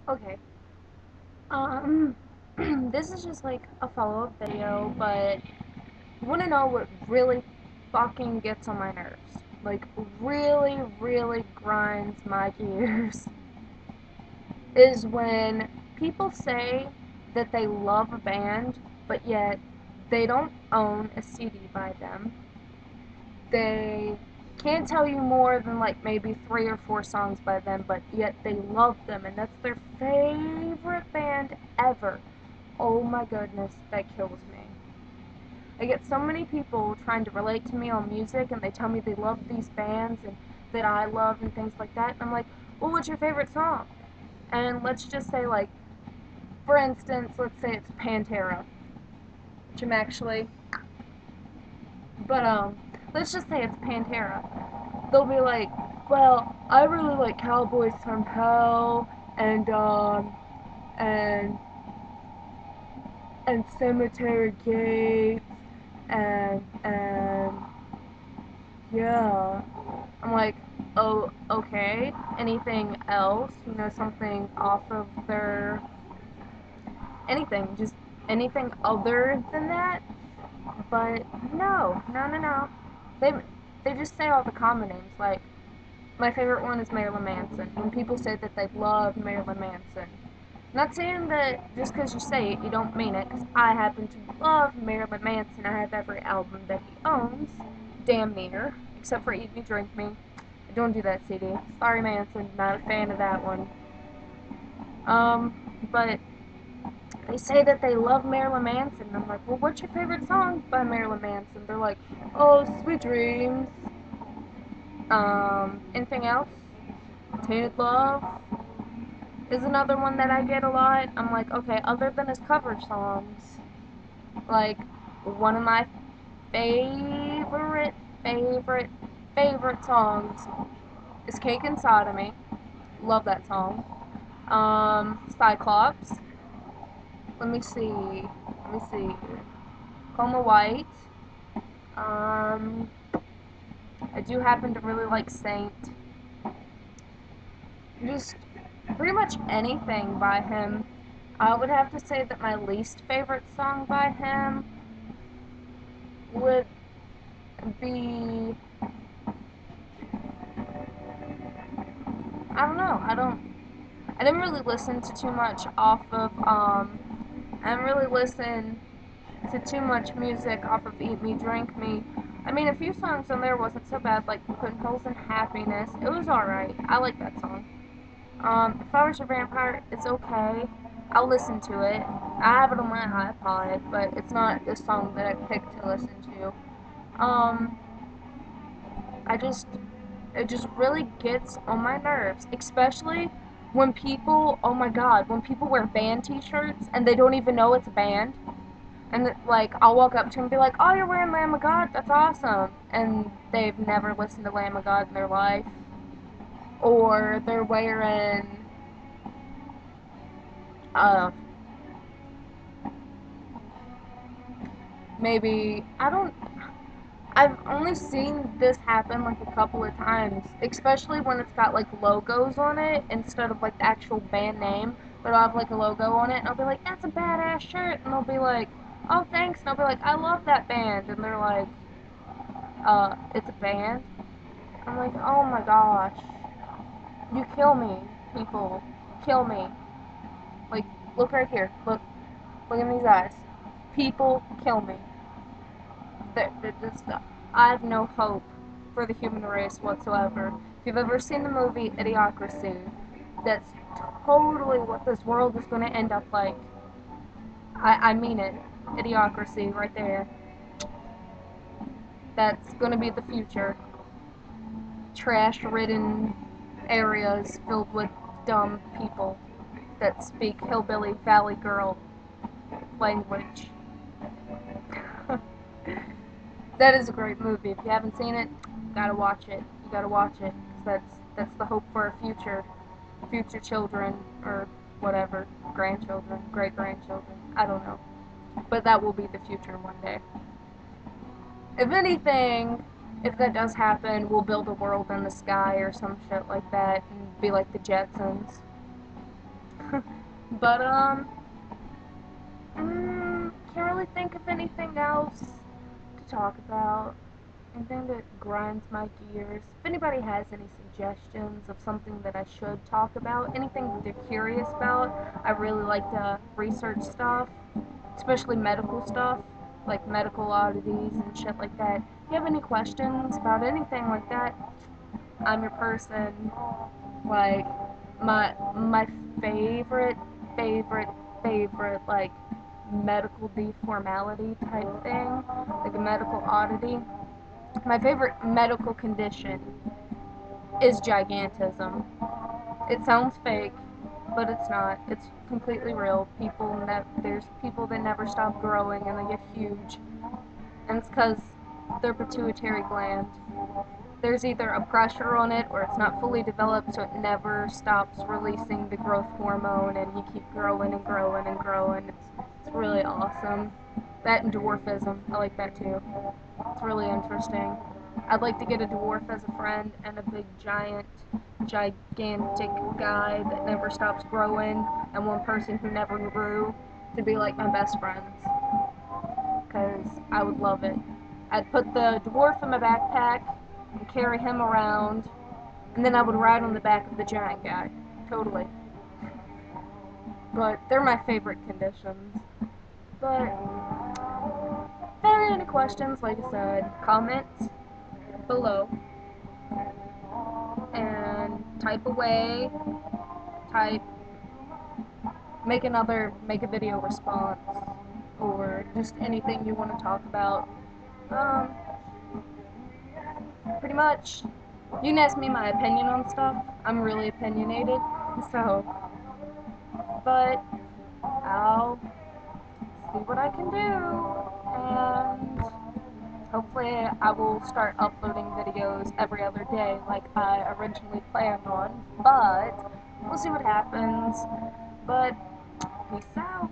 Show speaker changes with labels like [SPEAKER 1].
[SPEAKER 1] Okay. This is just like a follow-up video, but you wanna know what really fucking gets on my nerves? Like, really, really grinds my gears is when people say that they love a band, but yet they don't own a CD by them. They can't tell you more than like maybe 3 or 4 songs by them, but yet they love them and that's their favorite band ever. Oh my goodness, that kills me. I get so many people trying to relate to me on music and they tell me they love these bands and that I love and things like that. And I'm like, well, what's your favorite song? And let's just say, like, for instance, let's say it's Pantera, which I'm actually, but let's just say it's Pantera. They'll be like, well, I really like Cowboys from Hell and and Cemetery Gates and yeah. I'm like, oh, okay. Anything else? You know, something off of their anything, just anything other than that? But no, no, no, no. They they just say all the common names. Like my favorite one is Marilyn Manson. When people say that they love Marilyn Manson, not saying that just because you say it, you don't mean it. Because I happen to love Marilyn Manson. I have every album that he owns, damn near, except for Eat Me, Drink Me. I don't do that CD. Sorry, Manson. Not a fan of that one. But they say that they love Marilyn Manson. And I'm like, well, what's your favorite song by Marilyn Manson? They're like, oh, Sweet Dreams. Anything else? Tainted Love is another one that I get a lot. I'm like, okay, other than his cover songs, like, one of my favorite, favorite, favorite songs is Cake and Sodomy. Love that song. Cyclops. Let me see. Let me see. Coma White. Um, I do happen to really like Saint. Just pretty much anything by him. I would have to say that my least favorite song by him would be, I don't know. I didn't really listen to too much off of I didn't really listen to too much music off of Eat Me, Drink Me. I mean, a few songs on there wasn't so bad, like Putting Holes in Happiness. It was alright. I like that song. If I Was Your Vampire, it's okay. I'll listen to it. I have it on my iPod, but it's not the song that I picked to listen to. I just, it just really gets on my nerves, especially when people, oh my god, when people wear band t-shirts and they don't even know it's a band. And like, I'll walk up to them and be like, oh, you're wearing Lamb of God, that's awesome. And they've never listened to Lamb of God in their life. Or they're wearing, uh, maybe, I've only seen this happen like a couple of times, especially when it's got like logos on it instead of like the actual band name, but I'll have like a logo on it and I'll be like, that's a badass shirt, and they'll be like, oh thanks, and I'll be like, I love that band, and they're like, it's a band? I'm like, oh my gosh, you kill me, people, you kill me. Like, look right here, look in these eyes. People kill me. They're just, I have no hope for the human race whatsoever. If you've ever seen the movie Idiocracy, that's totally what this world is going to end up like. I mean it. Idiocracy, right there. That's going to be the future. Trash ridden areas filled with dumb people that speak hillbilly valley girl language. That is a great movie. If you haven't seen it, you gotta watch it. You gotta watch it because that's the hope for our future children or whatever, grandchildren, great grandchildren. I don't know, but that will be the future one day. If anything, if that does happen, we'll build a world in the sky or some shit like that and be like the Jetsons. But can't really think of anything else to talk about. Anything that grinds my gears. If anybody has any suggestions of something that I should talk about, anything that they're curious about, I really like to research stuff, especially medical stuff, like medical oddities and shit like that. If you have any questions about anything like that, I'm your person. Like my favorite favorite favorite like medical deformality type thing, like a medical oddity. My favorite medical condition is gigantism. It sounds fake, but it's not. It's completely real. There's people that never stop growing and they get huge, and it's because their pituitary gland. There's either a pressure on it or it's not fully developed, so it never stops releasing the growth hormone, and you keep growing and growing and growing. It's really awesome. That and dwarfism, I like that too. It's really interesting. I'd like to get a dwarf as a friend and a big gigantic guy that never stops growing, and one person who never grew to be like my best friends. Because I would love it. I'd put the dwarf in my backpack and carry him around, and then I would ride on the back of the giant guy. Totally. But they're my favorite conditions. But if there are any questions, like I said, comments below and type away, type, make a video response, or just anything you want to talk about. Um, Pretty much. You can ask me my opinion on stuff. I'm really opinionated, so, but I'll see what I can do, and hopefully I will start uploading videos every other day like I originally planned on, but we'll see what happens. But peace out.